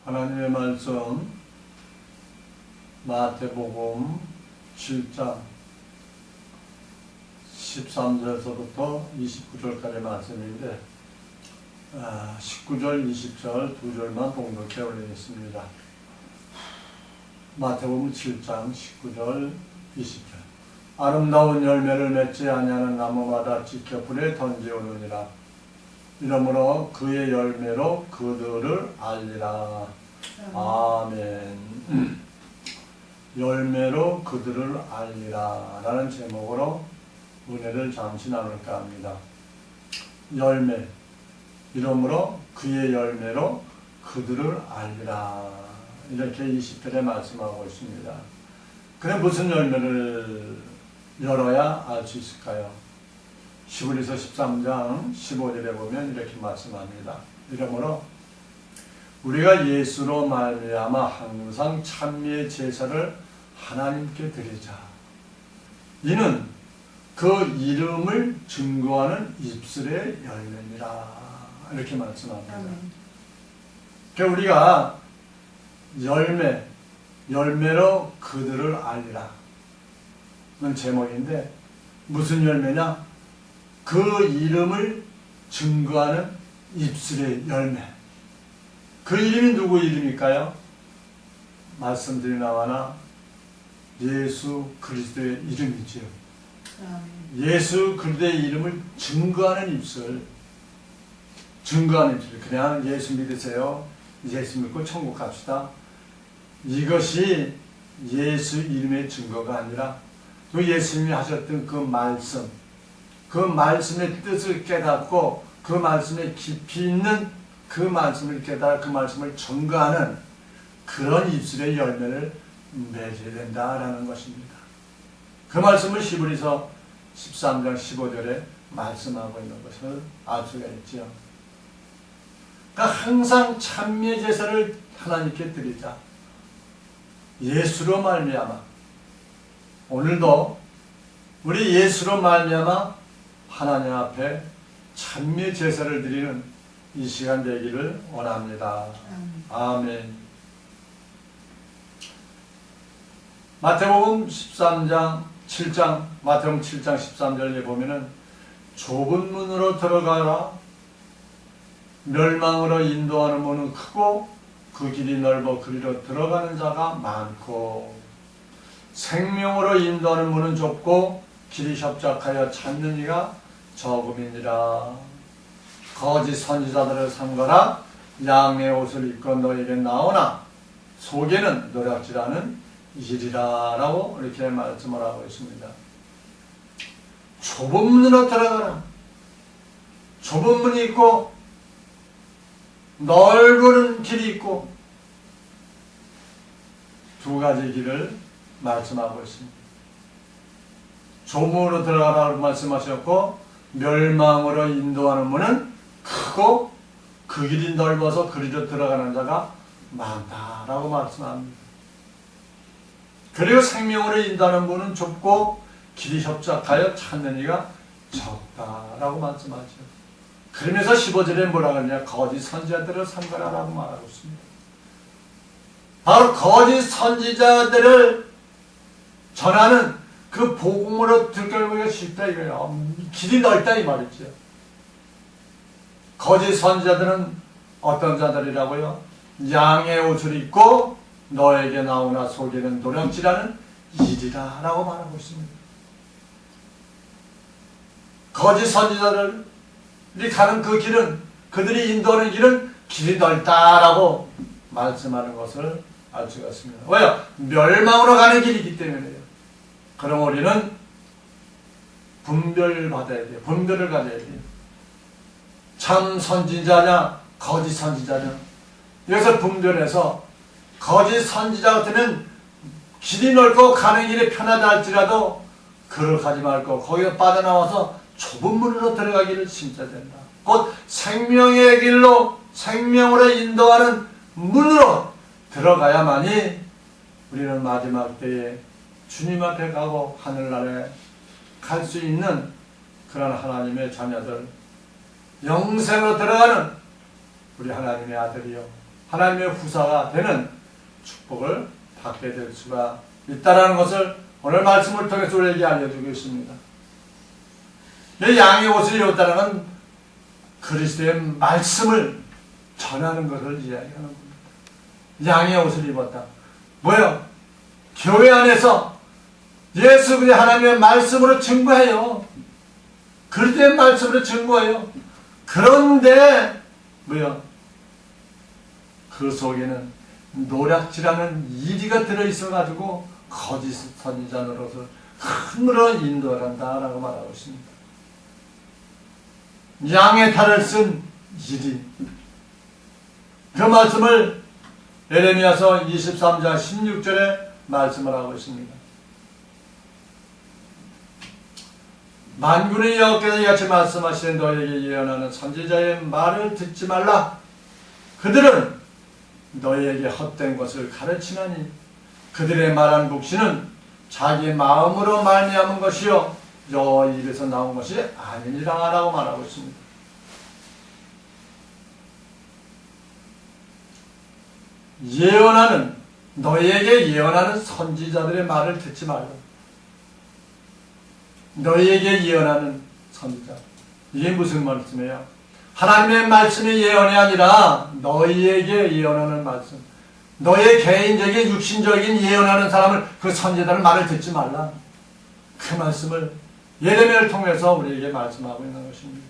하나님의 말씀 마태복음 7장 13절에서부터 29절까지 말씀인데 19절, 20절 두 절만 봉독해 올리겠습니다. 마태복음 7장 19절, 20절. 아름다운 열매를 맺지 아니하는 나무마다 지켜 불에 던지오느니라. 이러므로 그의 열매로 그들을 알리라. 아멘. 열매로 그들을 알리라 라는 제목으로 은혜를 잠시 나눌까 합니다. 열매. 이러므로 그의 열매로 그들을 알리라. 이렇게 20절에 말씀하고 있습니다. 그래 무슨 열매를 열어야 알 수 있을까요? 히브리서 13장 15절에 보면 이렇게 말씀합니다. 이러므로 우리가 예수로 말미암아 항상 찬미의 제사를 하나님께 드리자. 이는 그 이름을 증거하는 입술의 열매니라. 이렇게 말씀합니다. 그러니까 우리가 열매로 그들을 알리라. 는 제목인데 무슨 열매냐? 그 이름을 증거하는 입술의 열매. 그 이름이 누구 이름일까요? 말씀드리나마나 예수 그리스도의 이름이지요. 예수 그리스도의 이름을 증거하는 입술. 증거하는 입술. 그냥 예수 믿으세요. 예수 믿고 천국 갑시다. 이것이 예수 이름의 증거가 아니라 또 예수님이 하셨던 그 말씀, 그 말씀의 뜻을 깨닫고 그 말씀에 깊이 있는 그 말씀을 깨달아 그 말씀을 전가하는 그런 입술의 열매를 맺어야 된다라는 것입니다. 그 말씀을 히브리서 13장 15절에 말씀하고 있는 것을 알 수가 있죠. 그러니까 항상 찬미의 제사를 하나님께 드리자. 예수로 말미암아 오늘도 우리 예수로 말미암아 하나님 앞에 찬미의 제사를 드리는 이 시간 되기를 원합니다. 아멘. 마태복음 7장 13절에 보면은 좁은 문으로 들어가라. 멸망으로 인도하는 문은 크고 그 길이 넓어 그리로 들어가는 자가 많고 생명으로 인도하는 문은 좁고 길이 협착하여 찾는 이가 적음이니라. 거짓 선지자들을 삼거라. 양의 옷을 입고 너에게 나오나 속에는 노략질하는 일이라 라고 이렇게 말씀을 하고 있습니다. 좁은 문으로 들어가라. 좁은 문이 있고 넓은 길이 있고 두 가지 길을 말씀하고 있습니다. 좁은 문으로 들어가라고 말씀하셨고 멸망으로 인도하는 문은 크고 그 길이 넓어서 그리로 들어가는 자가 많다라고 말씀합니다. 그리고 생명으로 인도하는 문은 좁고 길이 협착하여 찾는 이가 적다라고 말씀하죠. 그러면서 15절에 뭐라고 하냐? 거짓 선지자들을 삼가라라고 말하고 있습니다. 바로 거짓 선지자들을 전하는 그 복음으로 들어가기가 쉽다 이거예요. 길이 넓다 이 말이죠. 거짓 선지자들은 어떤 자들이라고요? 양의 옷을 입고 너에게 나오나 속에는 노략질하는 일이라 라고 말하고 있습니다. 거짓 선지자들이 가는 그 길은, 그들이 인도하는 길은 길이 넓다라고 말씀하는 것을 알 수가 있습니다. 왜요? 멸망으로 가는 길이기 때문에요. 그럼 우리는 분별받아야 돼요. 분별을 가져야 돼요. 참 선지자냐 거짓 선지자냐. 이것을 분별해서 거짓 선지자 같으면 길이 넓고 가는 길이 편하다 할지라도 그를 가지 말고 거기서 빠져나와서 좁은 문으로 들어가기를 진짜 된다. 곧 생명의 길로 생명으로 인도하는 문으로 들어가야만이 우리는 마지막 때에 주님 앞에 가고 하늘나라에 갈 수 있는 그런 하나님의 자녀들, 영생으로 들어가는 우리 하나님의 아들이요 하나님의 후사가 되는 축복을 받게 될 수가 있다는 것을 오늘 말씀을 통해서 우리에게 알려주고 있습니다. 이 양의 옷을 입었다는 건 그리스도의 말씀을 전하는 것을 이야기하는 겁니다. 양의 옷을 입었다. 뭐요? 교회 안에서 예수 그리스도 하나님의 말씀으로 증거해요. 그리스도의 말씀으로 증거해요. 그런데 뭐요? 그 속에는 노략질하는 이리가 들어있어가지고 거짓 선지자 노릇을 흔들어 인도한다라고 말하고 있습니다. 양의 탈을 쓴 이리, 그 말씀을 에레미야서 23장 16절에 말씀을 하고 있습니다. 만군의 여호와께서 이같이 말씀하시는 너에게 예언하는 선지자의 말을 듣지 말라. 그들은 너희에게 헛된 것을 가르치나니 그들의 말한 묵시는 자기 마음으로 말미암은 것이요 여호와 입에서 나온 것이 아니니라 라고 말하고 있습니다. 예언하는, 너희에게 예언하는 선지자들의 말을 듣지 말라. 너희에게 예언하는 선지자, 이게 무슨 말씀이에요? 하나님의 말씀이 예언이 아니라 너희에게 예언하는 말씀, 너의 개인적인 육신적인 예언하는 사람을, 그 선지자들 말을 듣지 말라. 그 말씀을 예레미야를 통해서 우리에게 말씀하고 있는 것입니다.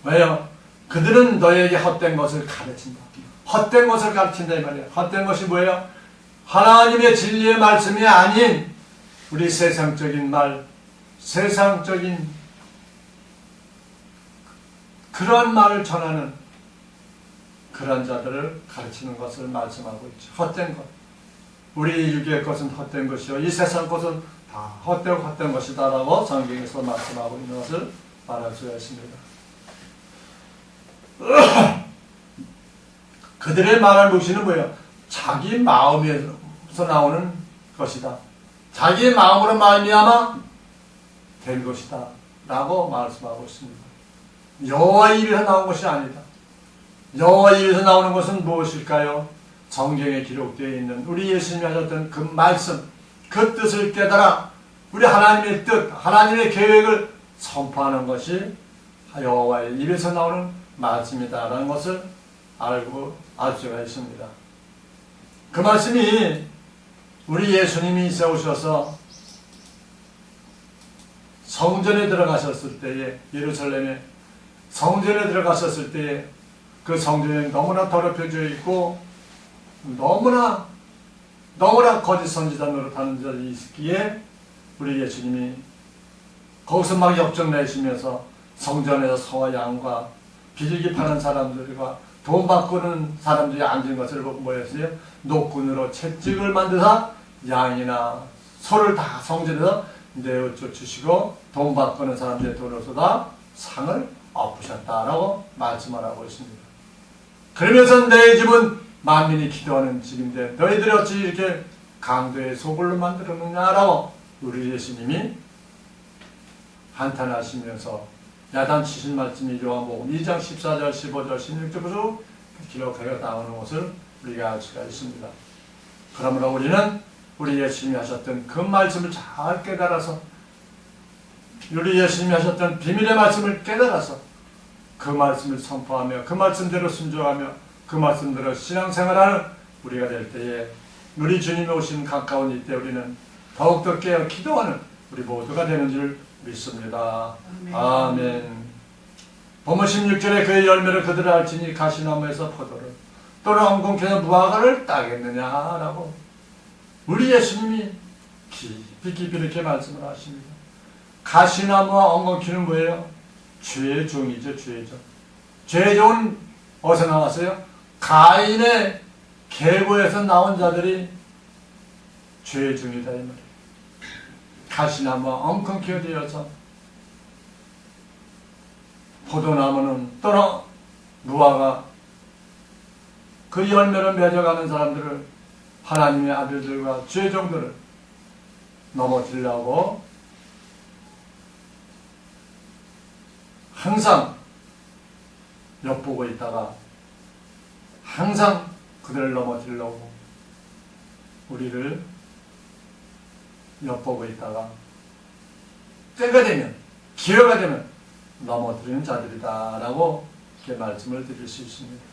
왜요? 그들은 너희에게 헛된 것을 가르친다. 헛된 것을 가르친다 이 말이에요. 헛된 것이 뭐예요? 하나님의 진리의 말씀이 아닌 우리 세상적인 말, 세상적인 그런 말을 전하는 그런 자들을 가르치는 것을 말씀하고 있죠. 헛된 것. 우리 육의 것은 헛된 것이요 이 세상 것은 다 헛되고 헛된 것이다 라고 성경에서 말씀하고 있는 것을 말할 수가 있습니다. 그들의 말할 묵시는 뭐예요? 자기 마음에서 나오는 것이다. 자기 마음으로 말미암아 된 것이다 라고 말씀하고 있습니다. 여호와 입에서 나온 것이 아니다. 여호와 입에서 나오는 것은 무엇일까요? 성경에 기록되어 있는 우리 예수님이 하셨던 그 말씀, 그 뜻을 깨달아 우리 하나님의 뜻, 하나님의 계획을 선포하는 것이 여호와의 입에서 나오는 말씀이다라는 것을 알고 알 수가 있습니다. 그 말씀이 우리 예수님이 세우셔서 성전에 들어가셨을 때에, 예루살렘에 성전에 들어가셨을 때에 그 성전이 너무나 더럽혀져 있고 너무나 거짓 선지자 노릇하는 자들이 있기에 우리 예수님이 거기서 막 역정 내시면서 성전에서 소와 양과 비둘기 파는 사람들과 돈 바꾸는 사람들이 앉은 것을 보고 뭐였어요? 노끈으로 채찍을 만드사 양이나 소를 다 성전에서 내어줘 주시고 돈 바꾸는 사람들의 돈을 쏟아 상을 엎으셨다라고 말씀을 하고 있습니다. 그러면서 내 집은 만민이 기도하는 집인데 너희들이 어찌 이렇게 강도의 소굴로 만들었느냐라고 우리 예수님이 한탄하시면서 야단치신 말씀이 요한복음 2장 14절, 15절, 16절부터 기록하여 나오는 것을 우리가 알 수가 있습니다. 그러므로 우리는 우리 예수님이 하셨던 그 말씀을 잘 깨달아서 우리 예수님이 하셨던 비밀의 말씀을 깨달아서 그 말씀을 선포하며 그 말씀대로 순종하며 그 말씀대로 신앙생활하는 우리가 될 때에 우리 주님이 오신 가까운 이때 우리는 더욱더 깨어 기도하는 우리 모두가 되는 줄 믿습니다. 아멘. 본문 16절에 그의 열매를 그들 알지니 가시나무에서 포도를 또는 엉겅퀴에서 무화과를 따겠느냐라고 우리 예수님이 깊이 이렇게 말씀을 하십니다. 가시나무와 엉겅퀴는 뭐예요? 죄의 종이죠. 죄의 종. 죄의 종은 어디서 나왔어요? 가인의 계보에서 나온 자들이 죄의 종이다 이 말이에요. 가시나무와 엉겅퀴가 되어서 포도나무는 또는 무화과 그 열매를 맺어가는 사람들을 하나님의 아들들과 죄종들을 넘어뜨리려고 항상 엿보고 있다가 항상 그들을 넘어뜨리려고 우리를 엿보고 있다가 때가 되면, 기회가 되면 넘어뜨리는 자들이다 라고 이렇게 말씀을 드릴 수 있습니다.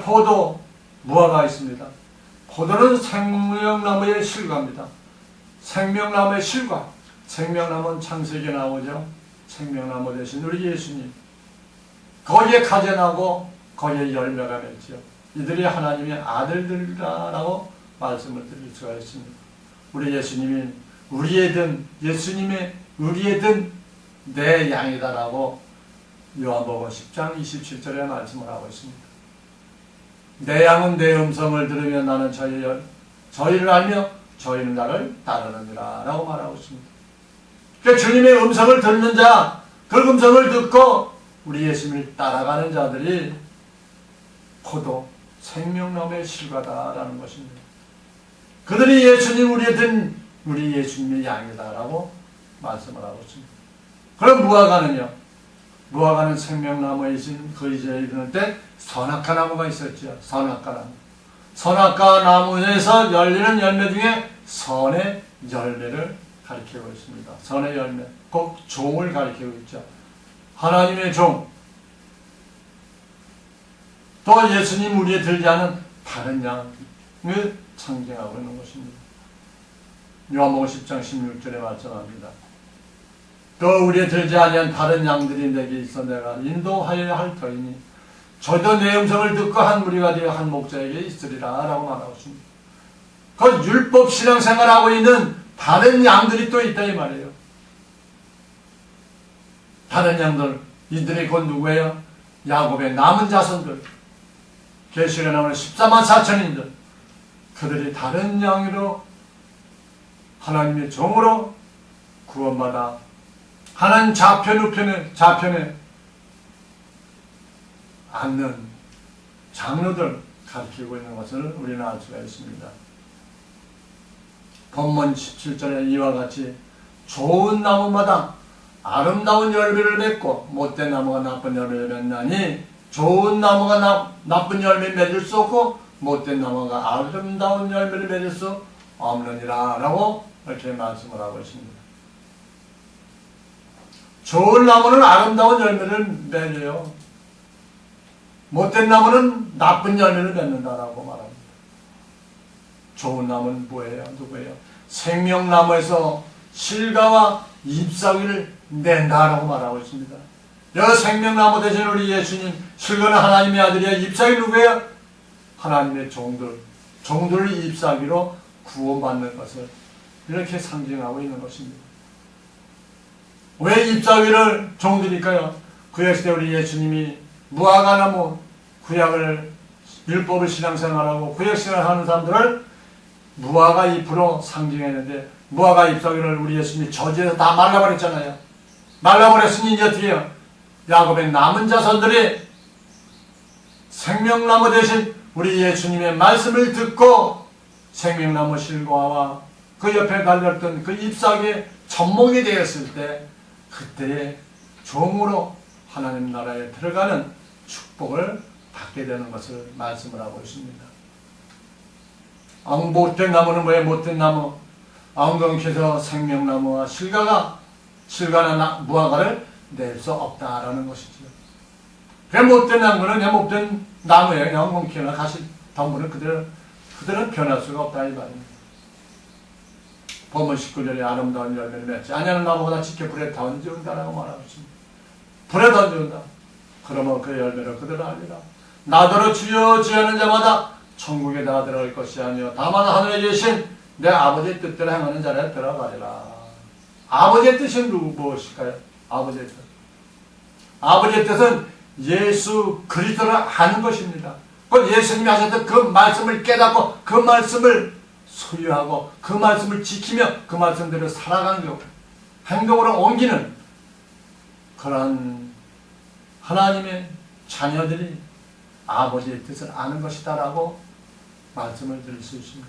포도, 무화과 있습니다. 포도는 생명나무의 실과입니다. 생명나무의 실과. 생명나무는 창세기에 나오죠. 생명나무 대신 우리 예수님. 거기에 가져나고 거기에 열매가 맺죠. 이들이 하나님의 아들들이라고 말씀을 드릴 수가 있습니다. 우리 예수님이 우리의 든 내 양이다라고 요한복음 10장 27절에 말씀을 하고 있습니다. 내 양은 내 음성을 들으면 나는 저희를 알며 저희는 나를 따르느니라 라고 말하고 있습니다. 그러니까 주님의 음성을 듣는 자, 그 음성을 듣고 우리 예수님을 따라가는 자들이 포도, 생명나무의 실과다라는 것입니다. 그들이 예수님 우리 예수님의 양이다라고 말씀을 하고 있습니다. 그럼 무화과는요? 무화과는 생명나무이신 그 이제에 이르는 때 선악과 나무가 있었죠. 선악과 나무. 선악과 나무에서 열리는 열매 중에 선의 열매를 가리키고 있습니다. 선의 열매, 꼭 종을 가리키고 있죠. 하나님의 종, 또 예수님 우리에 들지 않은 다른 양을 상징하고 있는 것입니다. 요한복음 10장 16절에 말씀합니다. 또 우리에 들지 아니한 다른 양들이 내게 있어 내가 인도하여야 할 터이니 저도 내 음성을 듣고 한 무리가 되어 한 목자에게 있으리라 라고 말하고 있습니다. 그 율법 신앙생활하고 있는 다른 양들이 또 있다 이 말이에요. 다른 양들, 이들이 곧 누구예요? 야곱의 남은 자손들, 계시록에 나오는 14만 4천인들, 그들이 다른 양으로 하나님의 종으로 구원받아 하나님 좌편에 앉는 장로들 가르치고 있는 것을 우리는 알 수가 있습니다. 본문 17절에 이와 같이 좋은 나무마다 아름다운 열매를 맺고 못된 나무가 나쁜 열매를 맺나니 좋은 나무가 나쁜 열매를 맺을 수 없고 못된 나무가 아름다운 열매를 맺을 수 없느니라 라고 이렇게 말씀을 하고 있습니다. 좋은 나무는 아름다운 열매를 맺어요. 못된 나무는 나쁜 열매를 맺는다라고 말합니다. 좋은 나무는 뭐예요? 누구예요? 생명나무에서 실과와 잎사귀를 낸다라고 말하고 있습니다. 여기 생명나무 대신 우리 예수님, 실과는 하나님의 아들이야. 잎사귀 누구예요? 하나님의 종들 잎사귀로 구원받는 것을 이렇게 상징하고 있는 것입니다. 왜 잎사귀를 종들일까요? 구약시대 우리 예수님이 무화과나무, 율법을 신앙생활하고 구약생활하는 사람들을 무화과 잎으로 상징했는데 무화과 잎사귀를 우리 예수님이 저지해서 다 말라버렸잖아요. 말라버렸으니 이제 어떻게 해요? 야곱의 남은 자손들이 생명나무 대신 우리 예수님의 말씀을 듣고 생명나무 실과와 그 옆에 달렸던 그 잎사귀에 접목이 되었을 때 그때의 종으로 하나님 나라에 들어가는 축복을 받게 되는 것을 말씀을 하고 있습니다. 못된 나무는 뭐예요? 못된 나무. 엉겅퀴에서 생명나무와 실과나 무화과를 낼 수 없다라는 것이죠. 그 못된 나무는 그냥 못된 나무예요. 그냥 엉겅퀴나 가시 덤불은 그들은 변할 수가 없다 이 말입니다. 본문 19절에 아름다운 열매를 맺지 아니하는 나무보다 지켜 불에 던지운다라고 말하고 있습니다. 불에 던지운다. 그러면 그 열매를 그대로 알리라. 나더러 주여 주여 하는 자마다 천국에 다 들어갈 것이 아니요 다만 하늘에 계신 내 아버지의 뜻대로 행하는 자에 들어가리라. 아버지의 뜻은 무엇일까요? 아버지의 뜻. 아버지의 뜻은 예수 그리스도를 아는 것입니다. 그 예수님이 하셨던 그 말씀을 깨닫고 그 말씀을 소유하고 그 말씀을 지키며 그 말씀대로 살아가는 것, 행동으로 옮기는 그런 하나님의 자녀들이 아버지의 뜻을 아는 것이다라고 말씀을 드릴 수 있습니다.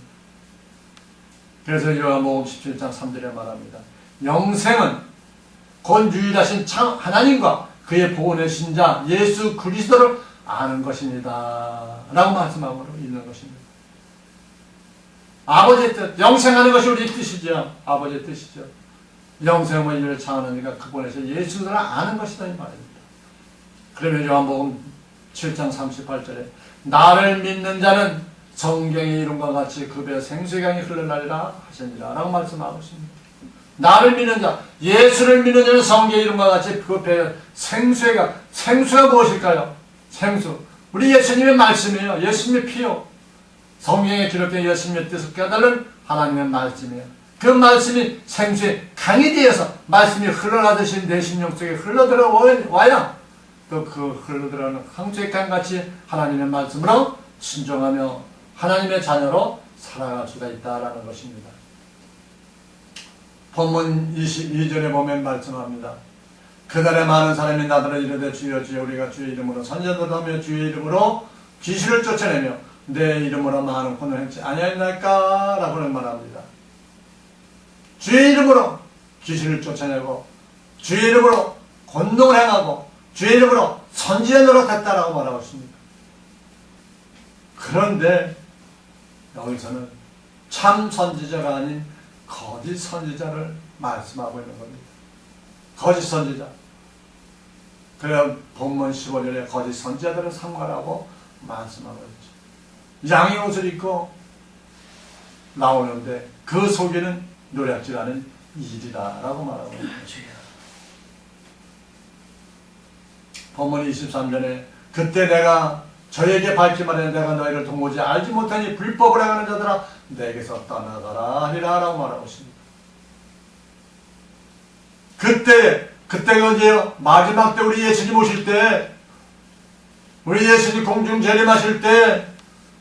그래서 요한복음 17장 3절에 말합니다. 영생은 곧 유일하신 참 하나님과 그의 보내신 자 예수 그리스도를 아는 것입니다. 라고 말씀하고 있는 것입니다. 아버지의 뜻, 영생하는 것이 우리 뜻이죠. 아버지의 뜻이죠. 영생의 일을 창하느니까 그분에서 예수를 아는 것이다 이 말입니다. 그러면 요한복음 7장 38절에 나를 믿는 자는 성경의 이름과 같이 그 배에 생수의 강이 흘러나리라 하시니라 라고 말씀하고 있습니다. 나를 믿는 자, 예수를 믿는 자는 성경의 이름과 같이 그 배에 생수의 강, 생수가 무엇일까요? 생수, 우리 예수님의 말씀이에요. 예수님의 피요. 성경에 기록된 예수님의 뜻을 깨달은 하나님의 말씀이에요. 그 말씀이 생수의 강이 되어서 말씀이 흘러나듯이 내 심령 속에 흘러들어와야 또 그 흘러들어오는 강수의 강같이 하나님의 말씀으로 순종하며 하나님의 자녀로 살아갈 수가 있다라는 것입니다. 본문 22절에 보면 말씀합니다. 그날에 많은 사람이 나더러 이르되 주여 주여 우리가 주의 이름으로 선지자들을 하며 주의 이름으로 귀신을 쫓아내며 내 이름으로 많은 혼을 행치 아니하였나이까 라고는 말합니다. 주의 이름으로 귀신을 쫓아내고 주의 이름으로 권능을 행하고 주의 이름으로 선지자 노릇했다라고 말하고 있습니다. 그런데 여기서는 참 선지자가 아닌 거짓 선지자를 말씀하고 있는 겁니다. 거짓 선지자. 그래야 본문 15절에 거짓 선지자들을 삼가라고 말씀하고 있죠. 양의 옷을 입고 나오는데 그 속에는 노략질 않은 일이다 라고 말하고 있죠. 본문 23절에 그때 내가 저에게 밝히 말해 내가 너희를 도무지 알지 못하니 불법을 행하는 자들아 내게서 떠나가라 하리라 라고 말하고 있습니다. 그때가 언제요? 마지막 때 우리 예수님 오실 때, 우리 예수님 공중 재림하실 때,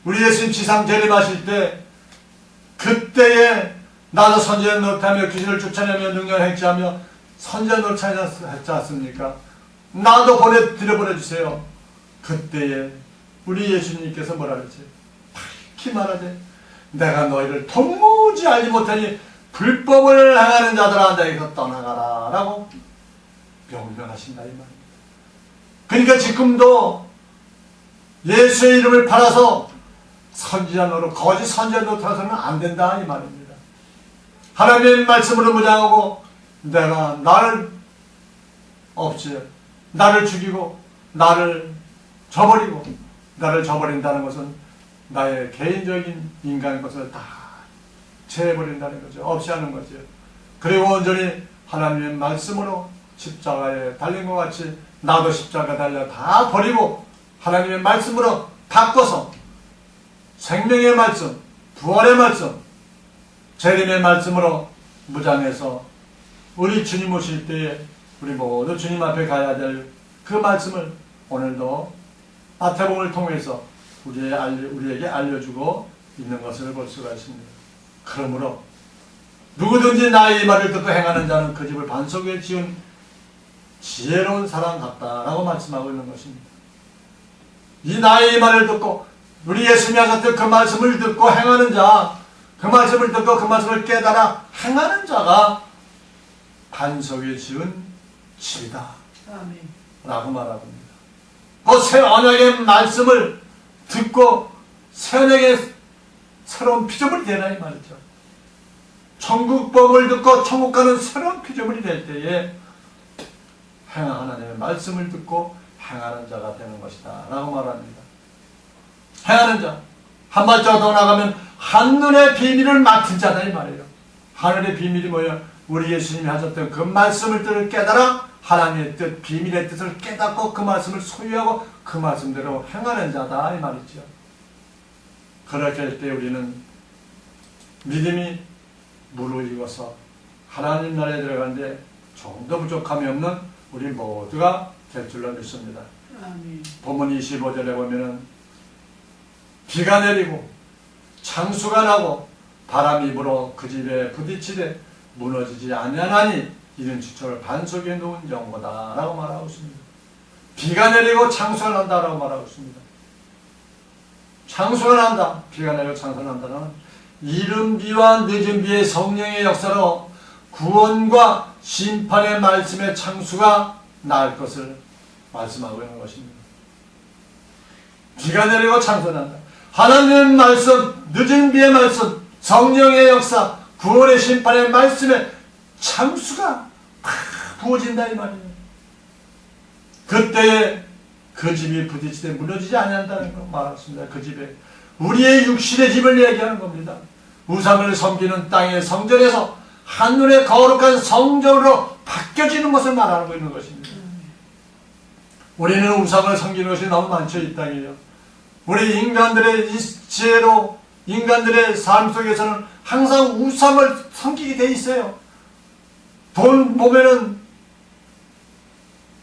우리 예수님 지상 재림하실 때, 그때에 나도 선지자 노릇하며 귀신을 쫓아내며 능력을 행치하며 선지자 노릇하지 않습니까? 나도 들여보내주세요. 그때에 우리 예수님께서 뭐라 그랬지? 밝히 말하되 내가 너희를 도무지 알지 못하니 불법을 행하는 자들아 내게서 떠나가라 라고 명령하신다 이 말입니다. 그러니까 지금도 예수의 이름을 팔아서 선지자 노릇, 거짓 선지자 노릇해서는 안 된다 이 말입니다. 하나님의 말씀으로 무장하고 내가 나를 없이 나를 죽이고 나를 저버리고 나를 저버린다는 것은 나의 개인적인 인간의 것을 다 제해버린다는 거죠. 없이 하는 거죠. 그리고 온전히 하나님의 말씀으로 십자가에 달린 것 같이 나도 십자가 달려 다 버리고 하나님의 말씀으로 바꿔서 생명의 말씀, 부활의 말씀, 재림의 말씀으로 무장해서 우리 주님 오실 때에 우리 모두 주님 앞에 가야 될 그 말씀을 오늘도 마태복음을 통해서 우리에게 알려주고 있는 것을 볼 수가 있습니다. 그러므로 누구든지 나의 이 말을 듣고 행하는 자는 그 집을 반석 위에 지은 지혜로운 사람 같다라고 말씀하고 있는 것입니다. 이 나의 이 말을 듣고 우리 예수님이 하셨던 그 말씀을 듣고 행하는 자, 그 말씀을 듣고 그 말씀을 깨달아 행하는 자가 반석 위에 지은 집이다 라고 말하고 있습니다. 그 새 언약의 말씀을 듣고 새 언약의 새로운 피조물이 되나 이 말이죠. 천국법을 듣고 천국 가는 새로운 피조물이 될 때에 하나님의 말씀을 듣고 행하는 자가 되는 것이다 라고 말합니다. 행하는 자, 한 발자국 더 나가면 한눈의 비밀을 맡은 자다 이 말이에요. 하늘의 비밀이 뭐예요? 우리 예수님이 하셨던 그 말씀을 깨달아 하나님의 뜻, 비밀의 뜻을 깨닫고 그 말씀을 소유하고 그 말씀대로 행하는 자다 이 말이죠. 그렇게 할 때 우리는 믿음이 무르익어서 하나님 나라에 들어가는데 조금도 부족함이 없는 우리 모두가 될 줄로 믿습니다. 아멘. 본문 25절에 보면은 비가 내리고 창수가 나고 바람이 불어 그 집에 부딪히되 무너지지 아니하나니 이런 지초를 반석 위에 놓은 영거다 라고 말하고 있습니다. 비가 내리고 창수가 난다 라고 말하고 있습니다. 창수가 난다, 비가 내리고 창수가 난다는 이른 비와 늦은 비의 성령의 역사로 구원과 심판의 말씀의 창수가 날 것을 말씀하고 있는 것입니다. 비가 내리고 창선한다. 하나님의 말씀, 늦은 비의 말씀, 성령의 역사, 구원의 심판의 말씀에 창수가 팍 부어진다 이 말이에요. 그때에 그 집이 부딪히되 무너지지 아니한다는 거 말했습니다. 그 집에 우리의 육신의 집을 얘기하는 겁니다. 우상을 섬기는 땅의 성전에서 하늘의 거룩한 성전으로 바뀌어지는 것을 말하고 있는 것입니다. 우리는 우상을 섬기는 것이 너무 많죠. 이 땅이요. 우리 인간들의 지혜로 인간들의 삶 속에서는 항상 우상을 섬기게 돼 있어요. 돈 보면은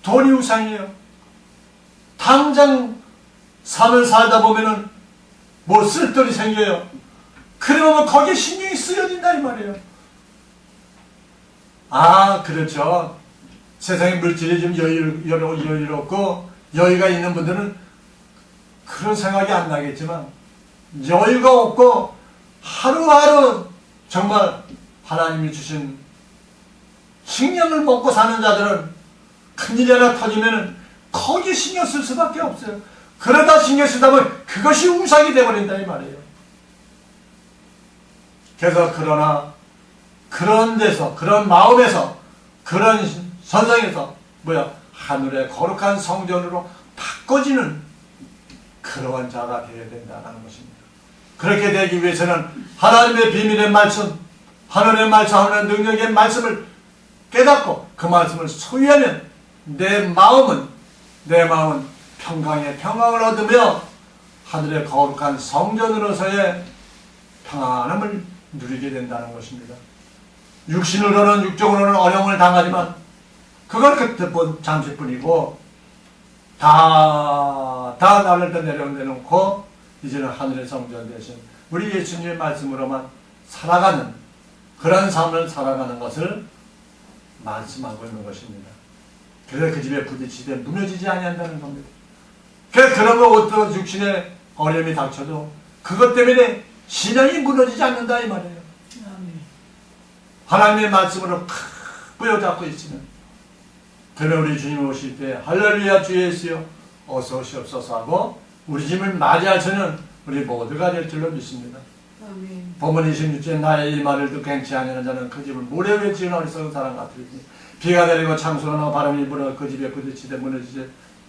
돈이 우상이에요. 당장 삶을 살다 보면은 뭐 쓸돈이 생겨요. 그러면 거기에 신경이 쓰여진다 이 말이에요. 아, 그렇죠. 세상의 물질이 좀 여유롭고 여유가 있는 분들은 그런 생각이 안 나겠지만 여유가 없고 하루하루 정말 하나님이 주신 식량을 먹고 사는 자들은 큰일이 하나 터지면 거기에 신경 쓸 수밖에 없어요. 그러다 신경 쓰다 보면 그것이 우상이 되어버린다 이 말이에요. 그래서 그러나 그런 데서 그런 마음에서 그런 선상에서 하늘의 거룩한 성전으로 바꿔지는 그러한 자가 되어야 된다는 것입니다. 그렇게 되기 위해서는 하나님의 비밀의 말씀, 하늘의 말씀, 하늘의 능력의 말씀을 깨닫고 그 말씀을 소유하면 내 마음은 평강의 평강을 얻으며 하늘의 거룩한 성전으로서의 평안함을 누리게 된다는 것입니다. 육신으로는 육적으로는 어려움을 당하지만 그걸 그때 잠시뿐이고 다 나를 다 내려놓고 이제는 하늘의 성전 대신 우리 예수님의 말씀으로만 살아가는 그런 삶을 살아가는 것을 말씀하고 있는 것입니다. 그래서 그 집에 부딪히되 무너지지 아니한다는 겁니다. 그래서 그런 거 어떤 육신의 어려움이 닥쳐도 그것 때문에 신앙이 무너지지 않는다 이 말이에요. 하나님의 말씀으로 부여잡고 있으면 그러면 우리 주님 오실 때 할렐루야 주 예수여 어서 오시옵소서 하고 우리 집을 맞이하시는 우리 모두가 될 줄로 믿습니다. 아멘. 본문 26절에 나의 이 말을 듣고 행치 아니하는 자는 그 집을 모래 위에 지은 어리석은 사람 같으리니 비가 내리고 창수가 나고 바람이 불어 그 집에 부딪히되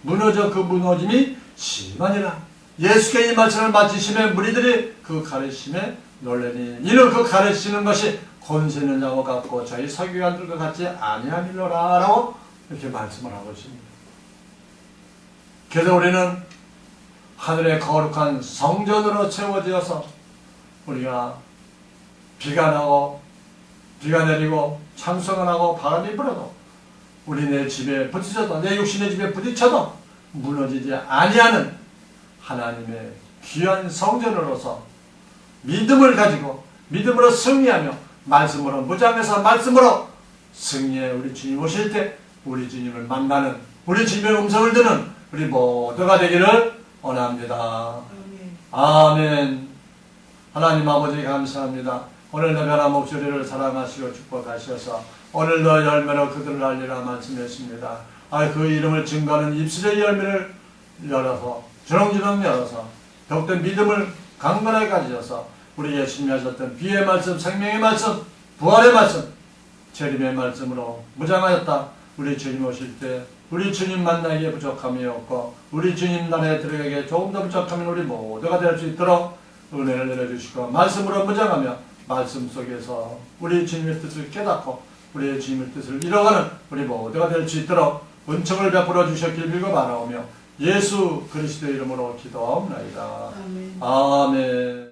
무너져 그 무너짐이 심하니라. 예수께 이 말씀을 마치심에 무리들이 그 가르침에 놀라니 이는 그 가르치는 것이 권세 있는 자와 같고 저희 서기관들과 같지 아니함이로라 라고 이렇게 말씀을 하고 있습니다. 그래서 우리는 하늘의 거룩한 성전으로 채워지어서 우리가 비가 나고 비가 내리고 창수가 나고 바람이 불어도 우리 내 집에 부딪혀도 내 육신의 집에 부딪혀도 무너지지 아니하는 하나님의 귀한 성전으로서 믿음을 가지고 믿음으로 승리하며 말씀으로 무장해서 말씀으로 승리해 우리 주님 오실 때 우리 주님을 만나는 우리 주님의 음성을 듣는 우리 모두가 되기를 원합니다. 아멘. 하나님 아버지 감사합니다. 오늘도 변함 목소리를 사랑하시고 축복하셔서 오늘도 열매로 그들을 알리라 말씀했습니다. 그 이름을 증거하는 입술의 열매를 열어서 주렁주렁 열어서 더욱더 믿음을 강건하게 가지셔서 우리 예수님이 하셨던 비의 말씀, 생명의 말씀, 부활의 말씀, 재림의 말씀으로 무장하였다. 우리 주님 오실 때 우리 주님 만나기에 부족함이 없고 우리 주님 나라에 들어가기에 조금 더 부족하면 우리 모두가 될 수 있도록 은혜를 내려주시고 말씀으로 무장하며 말씀 속에서 우리 주님의 뜻을 깨닫고 우리 주님의 뜻을 이뤄가는 우리 모두가 될 수 있도록 은총을 베풀어 주셨길 빌고 바라오며 예수 그리스도의 이름으로 기도하옵나이다. 아멘. 아멘.